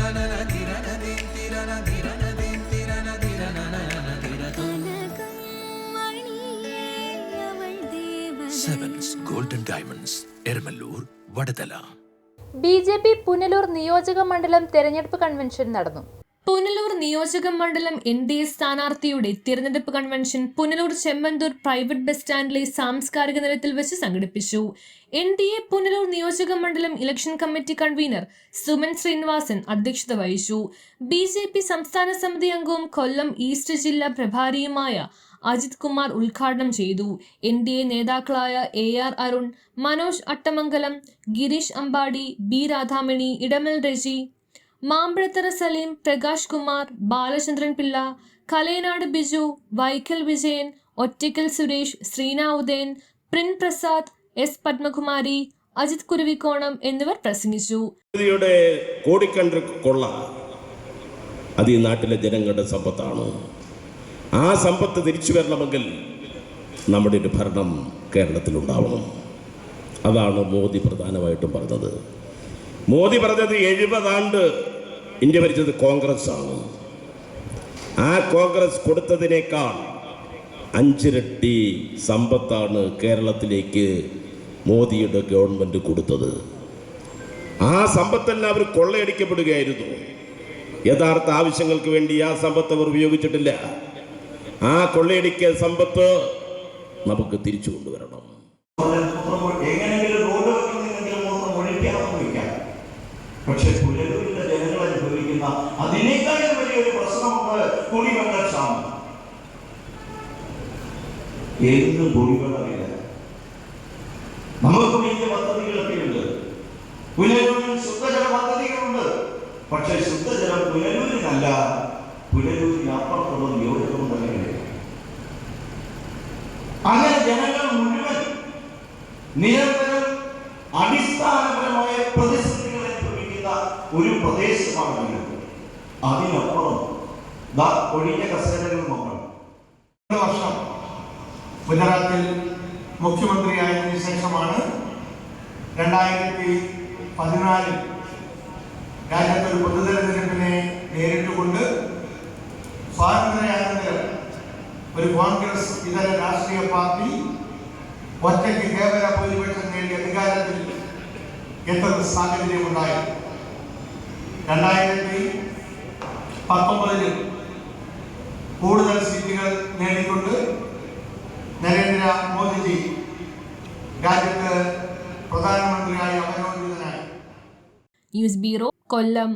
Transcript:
Sevens Golden Diamonds, Ermalur, Vadadala. BJP Punalur നിയോജക മണ്ഡലം തെരഞ്ഞെടുപ്പ് കൺവെൻഷൻ നടന്നു. പുനലൂർ നിയോജക മണ്ഡലം NDA സ്ഥാനാർത്ഥിയുടെ തിരഞ്ഞെടുപ്പ് convention Punalur Chemmanthoor private bus സ്റ്റാൻഡിലെ സാംസ്കാരിക നിലയത്തിൽ വെച്ച് സംഘടിപ്പിച്ചു. NDA പുനലൂർ നിയോജക മണ്ഡലം election committee convener Suman Srinivasan അധ്യക്ഷത വഹിച്ചു. BJP സംസ്ഥാന സമിതി അംഗവും കൊല്ലം ഈസ്റ്റ് ജില്ലാ പ്രഭാരിയുമായ അജിത് കുമാർ ഉദ്ഘാടനം ചെയ്തു. NDA നേതാക്കളായ AR അരുൺ, മനോജ് അട്ടമംഗലം, ഗിരീഷ് അമ്പാടി, B രാധാമണി, ഇടമൽ രജി, മാമ്പഴത്തറ സലീം, പ്രകാശ് കുമാർ, ബാലചന്ദ്രൻ പിള്ള, കലയനാട് ബിജു, വൈക്കൽ വിജയൻ, ഒറ്റയ്ക്കൽ സുരേഷ്, ശ്രീന ഉദയൻ, പ്രിൻ പ്രസാദ്, S പത്മകുമാരി, അജിത് കുരുവിക്കോണം എന്നിവർ പ്രസംഗിച്ചു. കോടിക്കണക്കിന് കൊള്ള അത് ഈ നാട്ടിലെ ജനങ്ങളുടെ സമ്പത്താണ്. ആ സമ്പത്ത് തിരിച്ചു വരണമെങ്കിൽ നമ്മുടെ ഒരു ഭരണം കേരളത്തിലുണ്ടാവണം. അതാണ് മോദി പ്രധാനമായിട്ടും പറഞ്ഞത്. മോദി പറഞ്ഞത് 70 ആണ്ട് ഇന്ത്യ ഭരിച്ചത് കോൺഗ്രസ് ആണ്. ആ കോൺഗ്രസ് കൊടുത്തതിനേക്കാൾ 5 ഇരട്ടി സമ്പത്താണ് കേരളത്തിലേക്ക് മോദിയുടെ ഗവൺമെൻറ് കൊടുത്തത്. ആ സമ്പത്തെല്ലാം അവർ കൊള്ളയടിക്കപ്പെടുകയായിരുന്നു. യഥാർത്ഥ ആവശ്യങ്ങൾക്ക് വേണ്ടി ആ സമ്പത്ത് അവർ ഉപയോഗിച്ചിട്ടില്ല. ആ കൊള്ളയടിക്ക സമ്പത്ത് നമുക്ക് തിരിച്ചു കൊണ്ടുവരണം. പക്ഷെ പുനലൂരിലെ ജനങ്ങൾ അനുഭവിക്കുന്ന അതിനേക്കാളും വലിയൊരു പ്രശ്നമുണ്ട് കുടിവെള്ള ക്ഷാമം. എന്നും കുടിവെള്ളമില്ല. നമുക്ക് വലിയ പദ്ധതികളൊക്കെ ഉണ്ട്. പുനലൂരിൽ ശുദ്ധജല പദ്ധതികളുണ്ട്. പക്ഷെ ശുദ്ധജലം പുനലൂരിനല്ല, പുനലൂരിന് അപ്പുറത്തുള്ള നിയോജകമണ്ഡലങ്ങളിൽ. അങ്ങനെ ജനങ്ങൾ മുഴുവൻ നിരന്തരം അടിസ്ഥാനപരമായ പ്രതിസന്ധികൾ അനുഭവിക്കുന്ന ഒരു പ്രദേശമാണെങ്കിലും അതിനപ്പുറം ഒഴിഞ്ഞ കസേരകൾ നോക്കണം. 2 വർഷം ഗുജറാത്തിൽ മുഖ്യമന്ത്രിയായതിനു ശേഷമാണ് 2014 രാജ്യത്തൊരു പൊതുതെരഞ്ഞെടുപ്പിനെ നേരിട്ടുകൊണ്ട് സ്വാതന്ത്ര്യാനന്തരം ഒരു കോൺഗ്രസ് ഇതര രാഷ്ട്രീയ പാർട്ടി ഒറ്റയ്ക്ക് കേവല ഭൂരിപക്ഷം നേടി അധികാരത്തിൽ എത്തുന്ന സാഹചര്യമുണ്ടായി. 2019 കൂടുതൽ സീറ്റുകൾ നേടിക്കൊണ്ട് നരേന്ദ്ര മോദിജി രാജ്യത്ത് പ്രധാനമന്ത്രിയായി അവരോധിതനായി. ന്യൂസ് ബ്യൂറോ, കൊല്ലം.